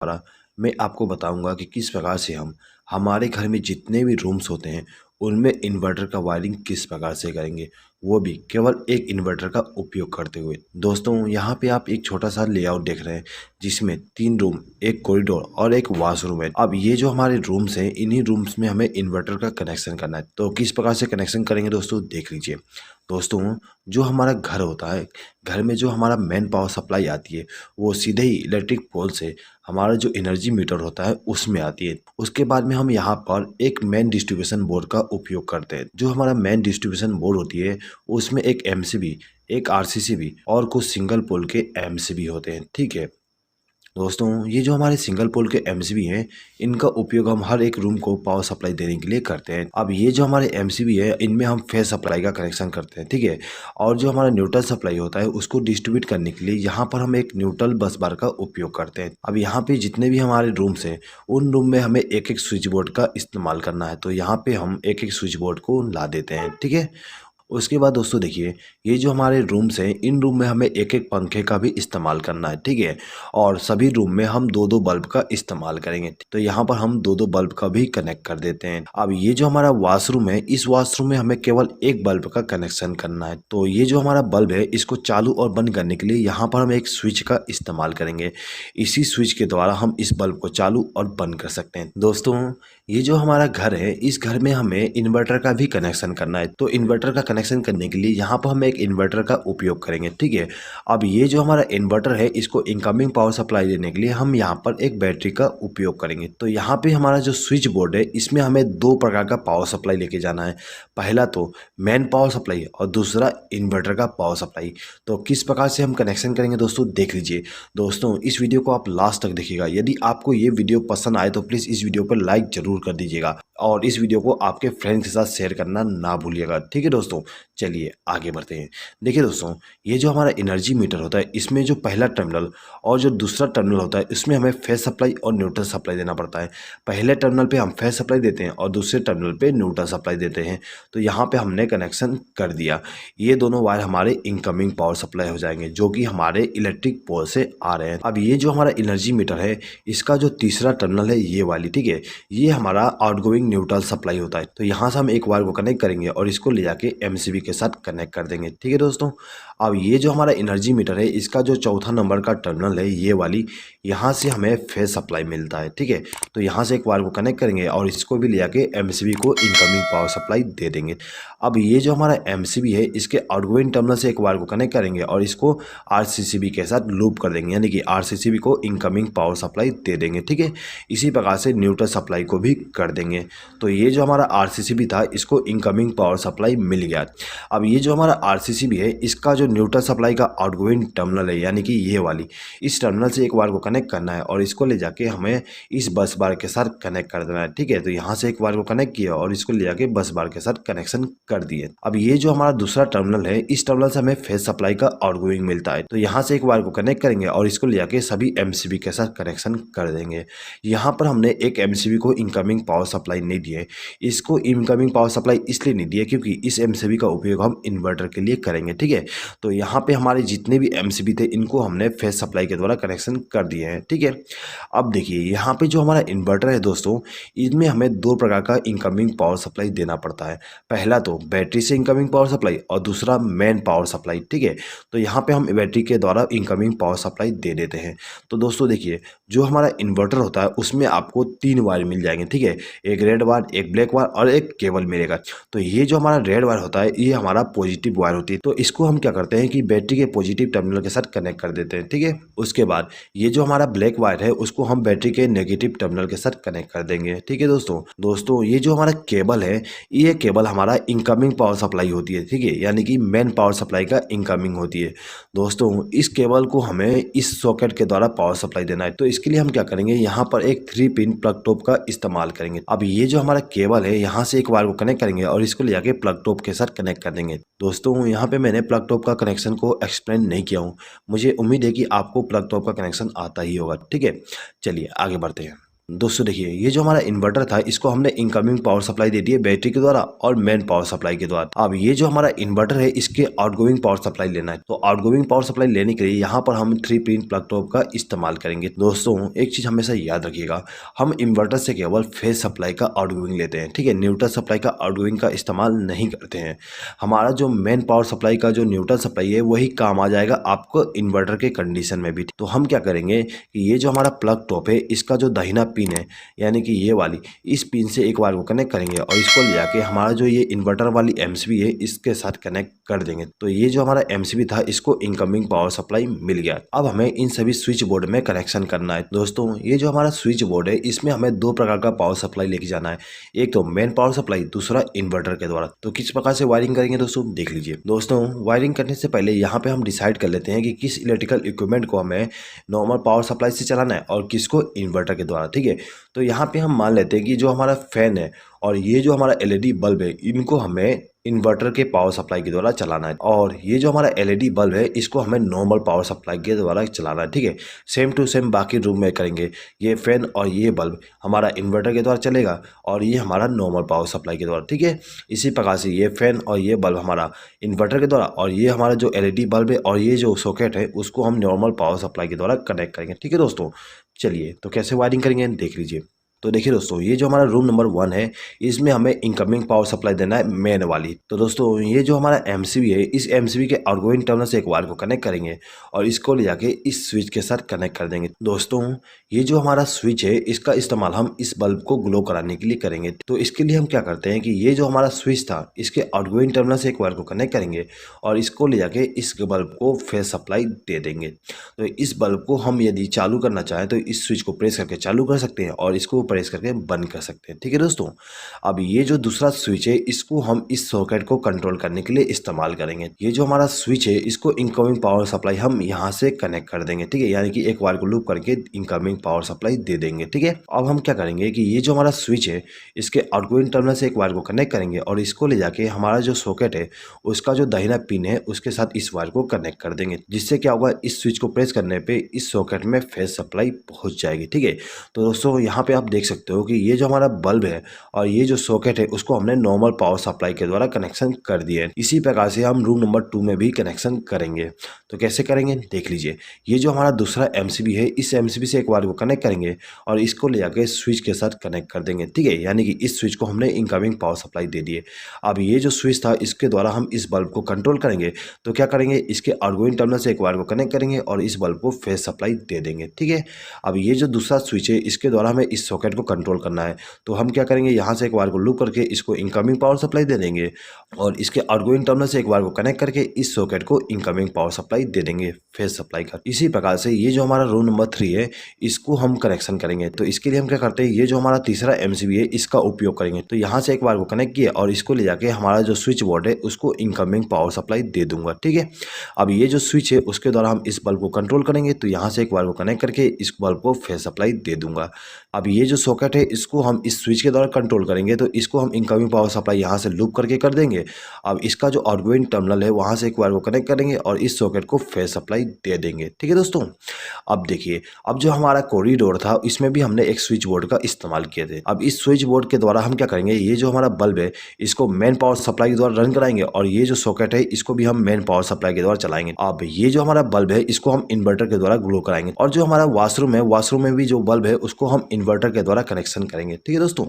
द्वारा मैं आपको बताऊंगा कि किस प्रकार से हम हमारे घर में जितने भी रूम्स होते हैं उनमें इन्वर्टर का वायरिंग किस प्रकार से करेंगे, वो भी केवल एक इन्वर्टर का उपयोग करते हुए। दोस्तों यहाँ पे आप एक छोटा सा लेआउट देख रहे हैं जिसमें 3 रूम, एक कॉरिडोर और एक वॉशरूम है। अब ये जो हमारे रूम्स हैं, इन्हीं रूम्स में हमें इन्वर्टर का कनेक्शन करना है। तो किस प्रकार से कनेक्शन करेंगे दोस्तों, देख लीजिए। दोस्तों जो हमारा घर होता है, घर में जो हमारा मेन पावर सप्लाई आती है वो सीधे ही इलेक्ट्रिक पोल से हमारा जो एनर्जी मीटर होता है उसमें आती है। उसके बाद में हम यहाँ पर एक मेन डिस्ट्रीब्यूशन बोर्ड का उपयोग करते हैं। जो हमारा मेन डिस्ट्रीब्यूशन बोर्ड होती है उसमें एक एमसीबी, एक आरसीसीबी और कुछ सिंगल पोल के एमसीबी होते हैं। ठीक है दोस्तों, ये जो हमारे सिंगल पोल के एमसीबी हैं, इनका उपयोग हम हर एक रूम को पावर सप्लाई देने के लिए करते हैं। अब ये जो हमारे एमसीबी है, इनमें हम फेस सप्लाई का कनेक्शन करते हैं। ठीक है, और जो हमारा न्यूट्रल सप्लाई होता है उसको डिस्ट्रीब्यूट करने के लिए यहाँ पर हम एक न्यूट्रल बस बार का उपयोग करते हैं। अब यहाँ पे जितने भी हमारे रूम्स हैं उन रूम में हमें एक एक स्विच बोर्ड का इस्तेमाल करना है। तो यहाँ पे हम एक एक स्विच बोर्ड को ला देते हैं। ठीक है, उसके बाद दोस्तों देखिए, ये जो हमारे रूम्स हैं इन रूम में हमें एक एक पंखे का भी इस्तेमाल करना है। ठीक है, और सभी रूम में हम दो दो बल्ब का इस्तेमाल करेंगे। तो यहाँ पर हम दो दो बल्ब का भी कनेक्ट कर देते हैं। अब ये जो हमारा वॉशरूम है, इस वॉशरूम में हमें केवल एक बल्ब का कनेक्शन करना है। तो ये जो हमारा बल्ब है इसको चालू और बंद करने के लिए यहाँ पर हम एक स्विच का इस्तेमाल करेंगे। इसी स्विच के द्वारा हम इस बल्ब को चालू और बंद कर सकते हैं। दोस्तों ये जो हमारा घर है, इस घर में हमें इन्वर्टर का भी कनेक्शन करना है। तो इन्वर्टर का कनेक्शन करने के लिए यहाँ पर हम एक इन्वर्टर का उपयोग करेंगे। ठीक है, अब ये जो हमारा इन्वर्टर है इसको इनकमिंग पावर सप्लाई देने के लिए हम यहाँ पर एक बैटरी का उपयोग करेंगे। तो यहाँ पे हमारा जो स्विच बोर्ड है इसमें हमें दो प्रकार का पावर सप्लाई लेके जाना है। पहला तो मेन पावर सप्लाई और दूसरा इन्वर्टर का पावर सप्लाई। तो किस प्रकार से हम कनेक्शन करेंगे दोस्तों, देख लीजिए। दोस्तों इस वीडियो को आप लास्ट तक देखिएगा। यदि आपको ये वीडियो पसंद आए तो प्लीज़ इस वीडियो पर लाइक जरूर कर दीजिएगा और इस वीडियो को आपके फ्रेंड्स के साथ शेयर करना ना भूलिएगा। ठीक है दोस्तों, चलिए आगे बढ़ते हैं। देखिए दोस्तों, ये जो हमारा एनर्जी मीटर होता है इसमें जो पहला टर्मिनल और जो दूसरा टर्मिनल होता है इसमें हमें फेस सप्लाई और न्यूट्रल सप्लाई देना पड़ता है। पहले टर्मिनल पे हम फेस सप्लाई देते हैं और दूसरे टर्मिनल पे न्यूट्रल सप्लाई देते हैं। तो यहाँ पे हमने कनेक्शन कर दिया। ये दोनों वायर हमारे इनकमिंग पावर सप्लाई हो जाएंगे जो कि हमारे इलेक्ट्रिक पोल से आ रहे हैं। अब ये जो हमारा एनर्जी मीटर है इसका जो तीसरा टर्मिनल है ये वाली, ठीक है, ये हमारा आउटगोइंग न्यूट्रल सप्लाई होता है। तो यहाँ से हम एक वायर को कनेक्ट करेंगे और इसको ले जाके एमसीबी के साथ कनेक्ट कर देंगे। ठीक है दोस्तों, अब ये जो हमारा एनर्जी मीटर है इसका जो चौथा नंबर का टर्मिनल है ये वाली, यहाँ से हमें फेस सप्लाई मिलता है। ठीक है, तो यहाँ से एक वायर को कनेक्ट करेंगे और इसको भी ले जाके एमसीबी को इनकमिंग पावर सप्लाई दे देंगे। अब ये जो हमारा एमसीबी है इसके आउटगोइंग टर्मिनल से एक वायर को कनेक्ट करेंगे और इसको आरसीसीबी के साथ लूप कर देंगे, यानी कि आरसीसीबी को इनकमिंग पावर सप्लाई दे देंगे। ठीक है, इसी प्रकार से न्यूट्रल सप्लाई को भी कर देंगे। तो ये जो हमारा आरसीसीबी था इसको इनकमिंग पावर सप्लाई मिल गया। अब ये जो हमारा आरसीसीबी है इसका जो न्यूट्रल सप्लाई का आउटगोइंग टर्मिनल है, यानी कि ये वाली, इस टर्मिनल से एक वायर को कनेक्ट करना है और इसको ले जाके हमें इस बस बार के साथ कनेक्ट कर देना है। ठीक है, तो यहाँ से एक वायर को कनेक्ट किया और इसको ले जाके बस बार के साथ कनेक्शन कर दिए। अब ये जो हमारा दूसरा टर्मिनल है इस टर्मिनल से हमें फेस सप्लाई का आउटगोइंग मिलता है। तो यहाँ से एक वायर को कनेक्ट करेंगे और इसको ले जाके सभी एमसीबी के साथ कनेक्शन कर देंगे। यहाँ पर हमने एक एमसीबी को इनकमिंग पावर सप्लाई नहीं दी है। इसको इनकमिंग पावर सप्लाई इसलिए नहीं दी है क्योंकि इस एमसीबी का उपयोग हम इन्वर्टर के लिए करेंगे। ठीक है, तो यहाँ पे हमारे जितने भी एमसीबी थे इनको हमने फेस सप्लाई के द्वारा कनेक्शन कर दिए हैं। ठीक है, अब देखिए यहाँ पे जो हमारा इन्वर्टर है दोस्तों, इसमें हमें दो प्रकार का इनकमिंग पावर सप्लाई देना पड़ता है। पहला तो बैटरी से इनकमिंग पावर सप्लाई और दूसरा मेन पावर सप्लाई। ठीक है, तो यहाँ पे हम बैटरी के द्वारा इनकमिंग पावर सप्लाई दे देते हैं। तो दोस्तों देखिए, जो हमारा इन्वर्टर होता है उसमें आपको 3 वायर मिल जाएंगे। ठीक है, एक रेड वायर, एक ब्लैक वायर और एक केबल मिलेगा। तो ये जो हमारा रेड वायर होता है ये हमारा पॉजिटिव वायर होती है। तो इसको हम क्या करते हैं कि बैटरी के पॉजिटिव टर्मिनल के साथ कनेक्ट कर देते हैं। ठीक है, उसके बाद ये जो हमारा ब्लैक वायर है उसको हम बैटरी के नेगेटिव टर्मिनल के साथ कनेक्ट कर देंगे। ठीक है दोस्तों ये जो हमारा केबल है ये केबल हमारा इनकमिंग पावर सप्लाई होती है। ठीक है, यानी कि मेन पावर सप्लाई का इनकमिंग होती है। दोस्तों इस केबल को हमें इस सॉकेट के द्वारा पावर सप्लाई देना है। तो इसके लिए हम क्या करेंगे, यहाँ पर एक 3 पिन प्लग टॉप का इस्तेमाल करेंगे। अब ये जो हमारा केबल है यहाँ से एक वायर को कनेक्ट करेंगे और इसको ले जाके प्लग टॉप के साथ कनेक्ट कर देंगे। दोस्तों यहाँ पे मैंने प्लग टॉप का कनेक्शन को एक्सप्लेन नहीं किया हूँ। मुझे उम्मीद है कि आपको प्लग टॉप का कनेक्शन आता ही होगा। ठीक है, चलिए आगे बढ़ते हैं। दोस्तों देखिए, ये जो हमारा इन्वर्टर था इसको हमने इनकमिंग पावर सप्लाई दे दी है बैटरी के द्वारा और मेन पावर सप्लाई के द्वारा। अब ये जो हमारा इन्वर्टर है इसके आउटगोइंग पावर सप्लाई लेना है। तो आउटगोइंग पावर सप्लाई लेने के लिए यहाँ पर हम 3 पिन प्लग टॉप का इस्तेमाल करेंगे। दोस्तों एक चीज हमेशा याद रखिएगा, हम इन्वर्टर से केवल फेज सप्लाई का आउटगोइंग लेते हैं, ठीक है, न्यूट्रल सप्लाई का आउटगोइंग का इस्तेमाल नहीं करते हैं। हमारा जो मेन पावर सप्लाई का जो न्यूट्रल सप्लाई है वही काम आ जाएगा आपको इन्वर्टर के कंडीशन में भी। तो हम क्या करेंगे कि ये जो हमारा प्लग टॉप है इसका जो दाहिना पिन है यानी कि ये वाली, इस पिन से एक बार को कनेक्ट करेंगे और इसको ले जाके हमारा जो ये इन्वर्टर वाली एमसीबी है इसके साथ कनेक्ट कर देंगे। तो ये जो हमारा एमसीबी था इसको इनकमिंग पावर सप्लाई मिल गया। अब हमें इन सभी स्विच बोर्ड में कनेक्शन करना है। दोस्तों ये जो हमारा स्विच बोर्ड है इसमें हमें 2 प्रकार का पावर सप्लाई लेके जाना है, एक तो मेन पावर सप्लाई, दूसरा इन्वर्टर के द्वारा। तो किस प्रकार से वायरिंग करेंगे दोस्तों देख लीजिए। दोस्तों वायरिंग करने से पहले यहाँ पे हम डिसाइड कर लेते हैं कि किस इलेक्ट्रिकल इक्विपमेंट को हमें नॉर्मल पावर सप्लाई से चलाना है और किसको इन्वर्टर के द्वारा, ठीक है। तो यहाँ पे हम मान लेते हैं कि जो हमारा फैन है और ये जो हमारा एलईडी बल्ब है इनको हमें इन्वर्टर के पावर सप्लाई के द्वारा चलाना है और ये जो हमारा एलईडी बल्ब है इसको हमें नॉर्मल पावर सप्लाई के द्वारा चलाना है, ठीक है। सेम टू सेम बाकी रूम में करेंगे। ये फैन और ये बल्ब हमारा इन्वर्टर के द्वारा चलेगा और ये हमारा नॉर्मल पावर सप्लाई के द्वारा, ठीक है। इसी प्रकार से ये फैन और ये बल्ब हमारा इन्वर्टर के द्वारा और ये हमारा जो एलईडी बल्ब है और ये जो सॉकेट है उसको हम नॉर्मल पावर सप्लाई के द्वारा कनेक्ट करेंगे, ठीक है दोस्तों। चलिए तो कैसे वायरिंग करेंगे देख लीजिए। तो देखिए दोस्तों ये जो हमारा रूम नंबर 1 है इसमें हमें इनकमिंग पावर सप्लाई देना है मेन वाली। तो दोस्तों ये जो हमारा एमसीबी है इस एमसीबी के आउटगोइंग टर्मिनल से एक वायर को कनेक्ट करेंगे और इसको ले जाके इस स्विच के साथ कनेक्ट कर देंगे। दोस्तों ये जो हमारा स्विच है इसका इस्तेमाल हम इस बल्ब को ग्लो कराने के लिए करेंगे। तो इसके लिए हम क्या करते हैं कि ये जो हमारा स्विच था इसके आउटगोइंग टर्मिनल से एक वायर को कनेक्ट करेंगे और इसको ले जाके इस बल्ब को फेज सप्लाई दे देंगे। तो इस बल्ब को हम यदि चालू करना चाहें तो इस स्विच को प्रेस करके चालू कर सकते हैं और इसको प्रेस करके बंद कर सकते हैं, ठीक है दोस्तों। अब ये जो दूसरा स्विच है इसको हम इस सॉकेट को कंट्रोल करने के लिए इस्तेमाल करेंगे। ये जो हमारा स्विच है इसको इनकमिंग पावर सप्लाई हम यहाँ से कनेक्ट कर देंगे, ठीक है, यानी कि एक वायर को लूप करके इनकमिंग पावर सप्लाई दे देंगे, ठीक है। अब हम क्या करेंगे कि ये जो हमारा स्विच है इसके आउटगोइंग टर्मिनल से एक वायर को कनेक्ट करेंगे और इसको ले जाके हमारा जो सॉकेट है उसका जो दाहिना पिन है उसके साथ इस वायर को कनेक्ट कर देंगे, जिससे क्या होगा इस स्विच को प्रेस करने पे इस सॉकेट में फेज सप्लाई पहुंच जाएगी, ठीक है। तो दोस्तों यहाँ पे आप देख सकते हो कि ये जो हमारा बल्ब है और ये जो सॉकेट है उसको हमने नॉर्मल पावर सप्लाई के द्वारा कनेक्शन कर दिए हैं। इसी प्रकार से हम रूम नंबर 2 में भी कनेक्शन करेंगे। तो कैसे करेंगे देख लीजिए। ये जो हमारा दूसरा एमसीबी है इस एमसीबी से एक वायर को कनेक्ट करेंगे और इसको ले जाकर स्विच के साथ कनेक्ट कर देंगे, ठीक है, यानी कि इस स्विच को हमने इनकमिंग पावर सप्लाई दे दी है। अब ये जो स्विच था इसके द्वारा हम इस बल्ब को कंट्रोल करेंगे। तो क्या करेंगे इसके आउटगोइंग टर्मिनल से एक वायर को कनेक्ट करेंगे और इस बल्ब को फेज सप्लाई दे देंगे, ठीक है। अब ये जो दूसरा स्विच है इसके द्वारा हमें इस सॉकेट को कंट्रोल करना है। तो हम क्या करेंगे यहाँ से एक वायर को लूप करके इसको इनकमिंग पावर सप्लाई दे देंगे और इसके आउटगोइंग टर्मिनल से एक वायर को कनेक्ट करके इस सॉकेट को इनकमिंग पावर सप्लाई दे देंगे फेज सप्लाई का। इसी प्रकार से ये जो हमारा रूम नंबर 3 है इसको हम कनेक्शन करेंगे। तो इसके लिए हम क्या करते हैं, ये जो हमारा तीसरा एमसीबी है इसका उपयोग करेंगे। तो यहाँ से एक वायर को कनेक्ट किया और इसको ले जाके हमारा जो स्विच बोर्ड है उसको इनकमिंग पावर सप्लाई दे दूंगा, ठीक है। अब ये जो स्विच है उसके द्वारा हम इस बल्ब को कंट्रोल करेंगे। तो यहाँ से एक वायर को कनेक्ट करके इस बल्ब को फेज सप्लाई दे दूंगा। अब ये जो सॉकेट है इसको हम इस स्विच के द्वारा कंट्रोल करेंगे। तो इसको हम इनकमिंग पावर सप्लाई यहाँ से लूप करके कर देंगे। अब इसका जो आउटगोइंग टर्मिनल है वहाँ से एक वायर को कनेक्ट करेंगे और इस सॉकेट को फेज सप्लाई दे देंगे, ठीक है दोस्तों। अब देखिए, अब जो हमारा कॉरिडोर था इसमें भी हमने एक स्विच बोर्ड का इस्तेमाल किए थे। अब इस स्विच बोर्ड के द्वारा हम क्या करेंगे, ये जो हमारा बल्ब है इसको मेन पावर सप्लाई के द्वारा रन कराएंगे और ये जो सॉकेट है इसको भी हम मेन पावर सप्लाई के द्वारा चलाएंगे। अब ये जो हमारा बल्ब है इसको हम इन्वर्टर के द्वारा ग्लो कराएंगे और जो हमारा वॉशरूम है वॉशरूम में भी जो बल्ब है उसको हम इन्वर्टर के द्वारा कनेक्शन करेंगे, ठीक है दोस्तों।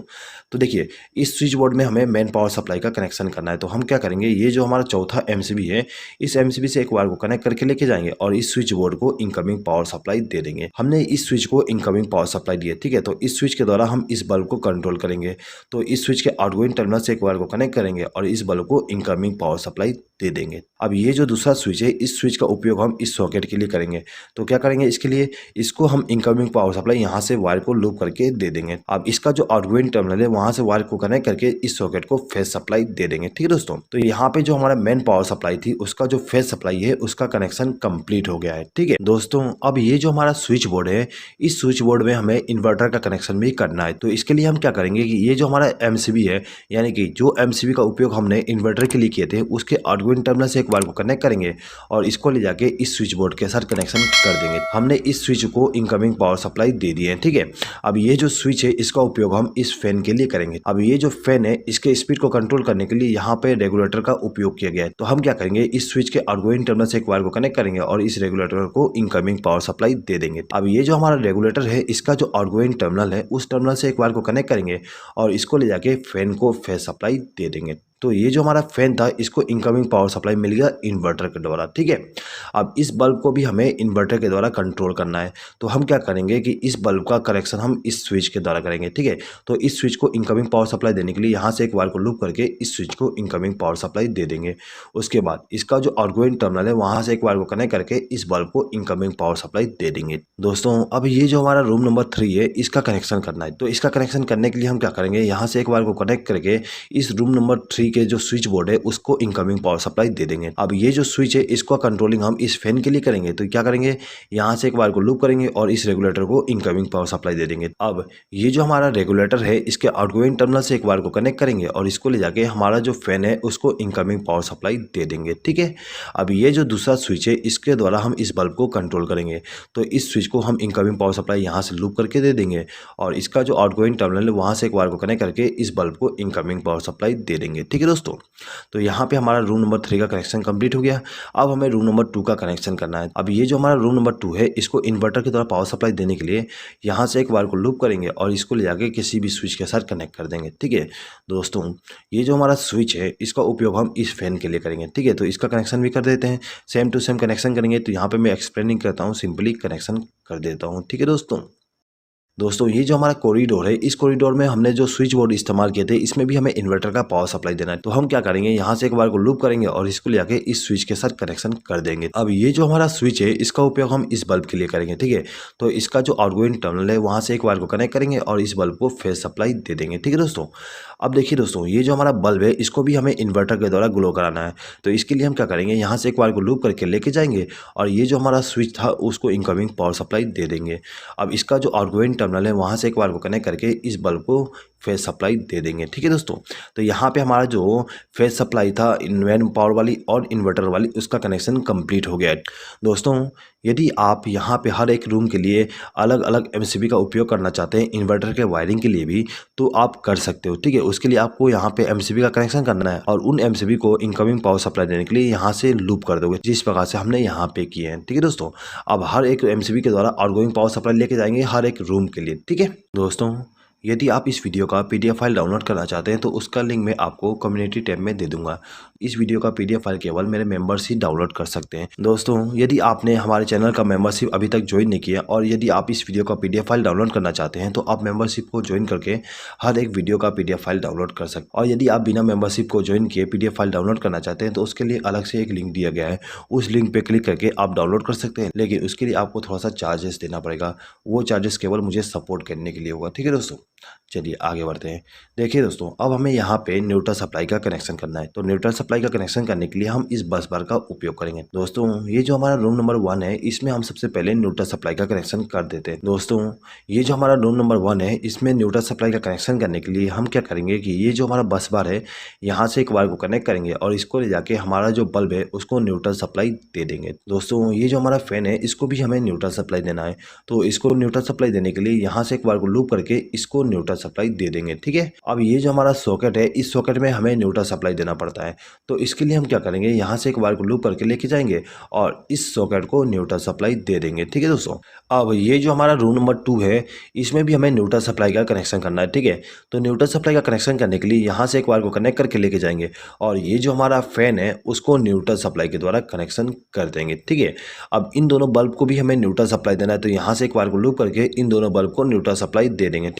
तो देखिए इस स्विच बोर्ड में हमें मेन पावर सप्लाई का कनेक्शन करना है। तो हम क्या करेंगे, ये जो हमारा चौथा एमसीबी है इस एमसीबी से एक वायर को कनेक्ट करके लेके जाएंगे और इस स्विच बोर्ड को इनकमिंग पावर सप्लाई दे देंगे। हमने इस स्विच को इनकमिंग पावर सप्लाई दी है, ठीक है। तो इस स्विच के द्वारा हम इस बल्ब को कंट्रोल करेंगे। तो इस स्विच के आउटगोइंग टर्मिनल से एक वायर को कनेक्ट करेंगे और इस बल्ब को इनकमिंग पावर सप्लाई दे देंगे। अब ये जो दूसरा स्विच है इस स्विच का उपयोग हम इस सॉकेट के लिए करेंगे। तो क्या करेंगे, इसके लिए इसको हम इनकमिंग पावर सप्लाई यहाँ से वायर को लूप करके दे देंगे। अब इसका जो आउटगोइंग टर्मिनल है वहां से वायर को कनेक्ट करके इस सॉकेट को फेज सप्लाई दे देंगे, ठीक है दोस्तों। तो यहाँ पे जो हमारा मेन पावर सप्लाई थी उसका जो फेज सप्लाई है उसका कनेक्शन कंप्लीट हो गया है, ठीक है दोस्तों। अब ये जो हमारा स्विच बोर्ड है इस स्विच बोर्ड में हमें इन्वर्टर का कनेक्शन भी करना है। तो इसके लिए हम क्या करेंगे कि ये जो हमारा एमसीबी है यानी कि जो एमसीबी का उपयोग हमने इन्वर्टर के लिए किए थे उसके आउटगोइंग टर्मिनल से एक वायर को कनेक्ट करेंगे और इसको ले जाके इस स्विच बोर्ड के साथ कनेक्शन कर देंगे। हमने इस स्विच को इनकमिंग पावर सप्लाई दे दी है, ठीक है। अब ये जो स्विच है इसका उपयोग हम इस फैन के लिए करेंगे। अब ये जो फैन है इसके स्पीड को कंट्रोल करने के लिए यहाँ पे रेगुलेटर का उपयोग किया गया है। तो हम क्या करेंगे, इस स्विच के आउटगोइंग टर्मिनल से एक वायर को कनेक्ट करेंगे और इस रेगुलेटर को इनकमिंग पावर सप्लाई दे देंगे। अब ये जो हमारा रेगुलेटर है इसका जो आउटगोइंग टर्मिनल है उस टर्मिनल से एक वायर को कनेक्ट करेंगे और इसको ले जाके फैन को फेस सप्लाई दे देंगे। तो ये जो हमारा फैन था इसको इनकमिंग पावर सप्लाई मिल गया इन्वर्टर के द्वारा, ठीक है। अब इस बल्ब को भी हमें इन्वर्टर के द्वारा कंट्रोल करना है। तो हम क्या करेंगे कि इस बल्ब का कनेक्शन हम इस स्विच के द्वारा करेंगे, ठीक है। तो इस स्विच को इनकमिंग पावर सप्लाई देने के लिए यहाँ से एक वायर को लूप करके इस स्विच को इनकमिंग पावर सप्लाई दे देंगे। उसके बाद इसका जो आउटगोइंग टर्मिनल है वहाँ से एक वायर को कनेक्ट करके इस बल्ब को इनकमिंग पावर सप्लाई दे देंगे। दोस्तों अब ये जो हमारा रूम नंबर 3 है इसका कनेक्शन करना है। तो इसका कनेक्शन करने के लिए हम क्या करेंगे, यहाँ से एक वायर को कनेक्ट करके इस रूम नंबर 3 के जो स्विच बोर्ड है उसको इनकमिंग पावर सप्लाई दे देंगे। अब ये जो स्विच है इसको कंट्रोलिंग हम इस फैन के लिए करेंगे। तो क्या करेंगे, यहाँ से एक वायर को लूप करेंगे और इस रेगुलेटर को इनकमिंग पावर सप्लाई दे देंगे। अब ये जो हमारा रेगुलेटर है इसके आउटगोइंग टर्मिनल से एक वायर को कनेक्ट करेंगे और इसको ले जाके हमारा जो फैन है उसको इनकमिंग पावर सप्लाई दे देंगे, ठीक है। अब ये जो दूसरा स्विच है इसके द्वारा हम इस बल्ब को कंट्रोल करेंगे। तो इस स्विच को हम इनकमिंग पावर सप्लाई यहाँ से लूप करके दे देंगे और इसका जो आउटगोइंग टर्मिनल है वहाँ से एक वायर को कनेक्ट करके इस बल्ब को इनकमिंग पावर सप्लाई दे देंगे, ठीक है दोस्तों। तो यहाँ पे हमारा रूम नंबर 3 का कनेक्शन कंप्लीट हो गया। अब हमें रूम नंबर 2 का कनेक्शन करना है। अब ये जो हमारा रूम नंबर 2 है इसको इन्वर्टर के द्वारा पावर सप्लाई देने के लिए यहाँ से एक वायर को लूप करेंगे और इसको ले जाके किसी भी स्विच के साथ कनेक्ट कर देंगे, ठीक है दोस्तों। ये जो हमारा स्विच है इसका उपयोग हम इस फैन के लिए करेंगे, ठीक है। तो इसका कनेक्शन भी कर देते हैं, सेम टू सेम कनेक्शन करेंगे। तो यहाँ पे मैं एक्सप्लेनिंग करता हूँ, सिंपली कनेक्शन कर देता हूँ, ठीक है दोस्तों ये जो हमारा कॉरिडोर है इस कॉरिडोर में हमने जो स्विच बोर्ड इस्तेमाल किए थे इसमें भी हमें इन्वर्टर का पावर सप्लाई देना है। तो हम क्या करेंगे, यहाँ से एक बार को लूप करेंगे और इसको लेके इस स्विच के साथ कनेक्शन कर देंगे। अब ये जो हमारा स्विच है इसका उपयोग हम इस बल्ब के लिए करेंगे, ठीक है। तो इसका जो आउटगोइंग टर्मिनल है वहाँ से एक वायर को कनेक्ट करेंगे और इस बल्ब को फेस सप्लाई दे देंगे, ठीक है दोस्तों। अब देखिए दोस्तों ये जो हमारा बल्ब है इसको भी हमें इन्वर्टर के द्वारा ग्लो कराना है। तो इसके लिए हम क्या करेंगे, यहाँ से एक वायर को लूप करके लेके जाएंगे और ये जो हमारा स्विच था उसको इनकमिंग पावर सप्लाई दे देंगे। अब इसका जो आउटगोइंग टर्मिनल है वहाँ से एक वायर को कनेक्ट करके इस बल्ब को फेस सप्लाई दे देंगे, ठीक है दोस्तों। तो यहाँ पे हमारा जो फेस सप्लाई था इन्वेन पावर वाली और इन्वर्टर वाली उसका कनेक्शन कंप्लीट हो गया है। दोस्तों यदि आप यहाँ पे हर एक रूम के लिए अलग अलग एमसीबी का उपयोग करना चाहते हैं इन्वर्टर के वायरिंग के लिए भी तो आप कर सकते हो, ठीक है। उसके लिए आपको यहाँ पे एमसीबी का कनेक्शन करना है और उन एमसीबी को इनकमिंग पावर सप्लाई देने के लिए यहाँ से लूप कर दोगे जिस प्रकार से हमने यहाँ पे किए हैं, ठीक है दोस्तों। अब हर एक एमसीबी के द्वारा आउटगोइंग पावर सप्लाई लेके जाएंगे हर एक रूम के लिए, ठीक है दोस्तों। यदि आप इस वीडियो का पीडीएफ फाइल डाउनलोड करना चाहते हैं तो उसका लिंक मैं आपको कम्युनिटी टैब में दे दूंगा। इस वीडियो का पीडीएफ फाइल केवल मेरे मेंबर्स ही डाउनलोड कर सकते हैं। दोस्तों यदि आपने हमारे चैनल का मेंबरशिप अभी तक ज्वाइन नहीं किया और यदि आप इस वीडियो का पीडीएफ फाइल डाउनलोड करना चाहते हैं तो आप मेंबरशिप को ज्वाइन करके हर एक वीडियो का पीडीएफ फाइल डाउनलोड कर सकते हैं। और यदि आप बिना मेंबरशिप को ज्वाइन किए पीडीएफ फाइल डाउनलोड करना चाहते हैं तो उसके लिए अलग से एक लिंक दिया गया है, उस लिंक पर क्लिक करके आप डाउनलोड कर सकते हैं। लेकिन उसके लिए आपको थोड़ा सा चार्जेस देना पड़ेगा, वो चार्जेस केवल मुझे सपोर्ट करने के लिए होगा, ठीक है दोस्तों। चलिए आगे बढ़ते हैं। देखिए दोस्तों अब हमें यहाँ पे न्यूट्रल सप्लाई का कनेक्शन करना है। तो न्यूट्रल सप्लाई का कनेक्शन करने के लिए हम इस बस बार का उपयोग करेंगे। दोस्तों ये जो हमारा रूम नंबर 1 है इसमें हम सबसे पहले न्यूट्रल सप्लाई का कनेक्शन कर देते हैं। दोस्तों ये जो हमारा रूम नंबर 1 है इसमें न्यूट्रल सप्लाई का कनेक्शन करने के लिए हम क्या करेंगे कि ये जो हमारा बस बार है यहाँ से एक वायर को कनेक्ट करेंगे और इसको ले जाके हमारा जो बल्ब है उसको न्यूट्रल सप्लाई दे देंगे। दोस्तों ये जो हमारा फैन है इसको भी हमें न्यूट्रल सप्लाई देना है। तो इसको न्यूट्रल सप्लाई देने के लिए यहाँ से एक वायर को लूप करके इसको न्यूट्रल सप्लाई दे देंगे, ठीक है। अब ये जो हमारा सॉकेट है इस सॉकेट में हमें न्यूट्रल सप्लाई देना पड़ता है। तो इसके लिए हम क्या करेंगे, यहाँ से एक वायर को लूप करके लेके जाएंगे और इस सॉकेट को न्यूट्रल सप्लाई दे देंगे, ठीक है दोस्तों। अब ये जो हमारा रूम नंबर 2 है इसमें भी हमें न्यूट्रल सप्लाई का कनेक्शन करना है, ठीक है। तो न्यूट्रल सप्लाई का कनेक्शन करने के लिए यहाँ से एक वायर को कनेक्ट करके लेके जाएंगे और ये जो हमारा फैन है उसको न्यूट्रल सप्लाई के द्वारा कनेक्शन कर देंगे, ठीक है। अब इन दोनों बल्ब को भी हमें न्यूट्रल सप्लाई देना है। तो यहाँ से एक वायर को लूप करके इन दोनों बल्ब को न्यूट्रल सप्लाई दे देंगे।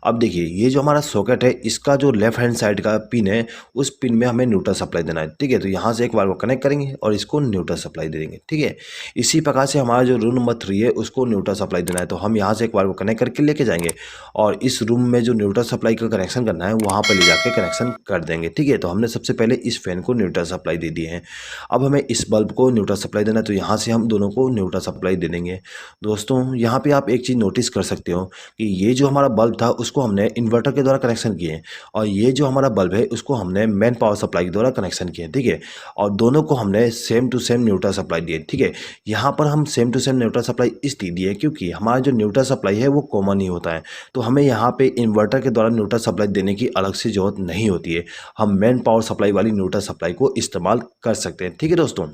अब देखिए ये जो हमारा सॉकेट है इसका जो लेफ्ट हैंड साइड का पिन है उस पिन में हमें न्यूट्रल सप्लाई देना है, ठीक है। तो यहाँ से एक वायर को कनेक्ट करेंगे और इसको न्यूट्रल सप्लाई दे देंगे, ठीक है। इसी प्रकार से हमारा जो रूम नंबर 3 है उसको न्यूट्रल सप्लाई देना है। तो हम यहाँ से एक वायर को कनेक्ट करके लेके जाएंगे और इस रूम में जो न्यूट्रल सप्लाई का कनेक्शन करना है वहाँ पर ले जाके कनेक्शन कर देंगे, ठीक है। तो हमने सबसे पहले इस फैन को न्यूट्रल सप्लाई दे दी है। अब हमें इस बल्ब को न्यूट्रल सप्लाई देना है। तो यहाँ से हम दोनों को न्यूट्रल सप्लाई दे देंगे। दोस्तों यहाँ पे आप एक चीज़ नोटिस कर सकते हो कि ये जो हमारा बल्ब था उसको हमने हमने इन्वर्टर के द्वारा कनेक्शन किए हैं और ये जो हमारा बल्ब है उसको हमने मेन पावर सप्लाई के द्वारा कनेक्शन किए हैं, ठीक है। और दोनों को हमने same to same neutral supply दिए, ठीक है। यहाँ पर हम same to same neutral supply इसलिए दिए क्योंकि हमारा जो न्यूट्रल सप्लाई है वो कॉमन ही होता है, तो हमें यहाँ पे इन्वर्टर के द्वारा न्यूट्रल सप्लाई देने की अलग से जरूरत नहीं होती है। हम मेन पावर सप्लाई वाली न्यूट्रल सप्लाई को इस्तेमाल कर सकते हैं, ठीक है दोस्तों।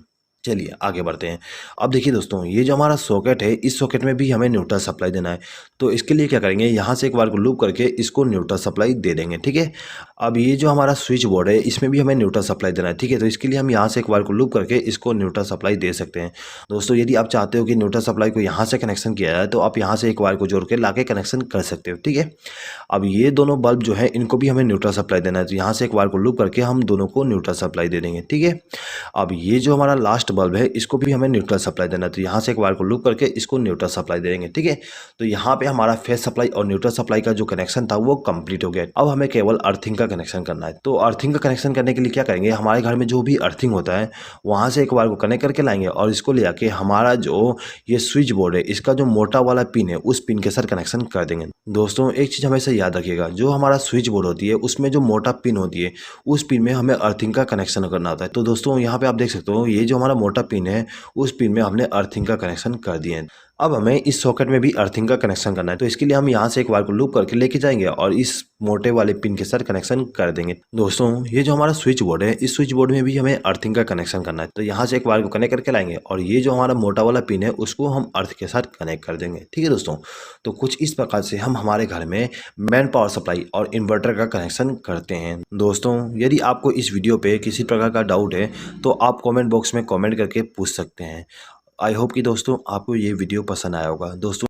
चलिए आगे बढ़ते हैं। अब देखिए दोस्तों, ये जो हमारा सॉकेट है इस सॉकेट में भी हमें न्यूट्रल सप्लाई देना है, तो इसके लिए क्या करेंगे, यहाँ से एक बार को लूप करके इसको न्यूट्रल सप्लाई दे देंगे, ठीक है। अब ये जो हमारा स्विच बोर्ड है इसमें भी हमें न्यूट्रल सप्लाई देना है, ठीक है। तो इसके लिए हम यहाँ से एक बार को लूप करके इसको न्यूट्रल सप्लाई दे सकते हैं। दोस्तों यदि आप चाहते हो कि न्यूट्रल सप्लाई को यहाँ से कनेक्शन किया जाए तो आप यहाँ से एक बार को जोड़ के ला के कनेक्शन कर सकते हो, ठीक है। अब ये दोनों बल्ब जो है इनको भी हमें न्यूट्रल सप्लाई देना है, तो यहाँ से एक बार को लूप करके हम दोनों को न्यूट्रल सप्लाई दे देंगे, ठीक है। अब ये जो हमारा लास्ट बल्ब है इसको भी हमें न्यूट्रल सप्लाई देना है, तो यहाँ से एक बार को लूप करके इसको न्यूट्रल सप्लाई देंगे, ठीक है। तो यहाँ पे हमारा फेस सप्लाई और न्यूट्रल सप्लाई का जो कनेक्शन था वो कंप्लीट हो गया। अब हमें केवल अर्थिंग का कनेक्शन करना है, तो अर्थिंग का कनेक्शन करने के लिए क्या करेंगे, हमारे घर में जो भी अर्थिंग होता है वहाँ से एक बार को कनेक्ट करके लाएंगे और इसको ले आके हमारा जो ये स्विच बोर्ड है इसका जो मोटा वाला पिन है उस पिन के साथ कनेक्शन कर देंगे। दोस्तों एक चीज़ हमेशा याद रखिएगा, जो हमारा स्विच बोर्ड होती है उसमें जो मोटा पिन होती है उस पिन में हमें अर्थिंग का कनेक्शन करना होता है। तो दोस्तों यहाँ पे आप देख सकते हो ये जो हमारा मोटा पिन है उस पिन में हमने अर्थिंग का कनेक्शन कर दिए हैं। अब हमें इस सॉकेट में भी अर्थिंग का कनेक्शन करना है, तो इसके लिए हम यहाँ से एक बार को लूप करके लेके जाएंगे और इस मोटे वाले पिन के साथ कनेक्शन कर देंगे। दोस्तों ये जो हमारा स्विच बोर्ड है इस स्विच बोर्ड में भी हमें अर्थिंग का कनेक्शन करना है, तो यहाँ से एक बार को कनेक्ट करके लाएंगे और ये जो हमारा मोटा वाला पिन है उसको हम अर्थ के साथ कनेक्ट कर देंगे, ठीक है दोस्तों। तो कुछ इस प्रकार से हम हमारे घर में मेन पावर सप्लाई और इन्वर्टर का कनेक्शन करते हैं। दोस्तों यदि आपको इस वीडियो पे किसी प्रकार का डाउट है तो आप कमेंट बॉक्स में कमेंट करके पूछ सकते हैं। आई होप कि दोस्तों आपको ये वीडियो पसंद आया होगा। दोस्तों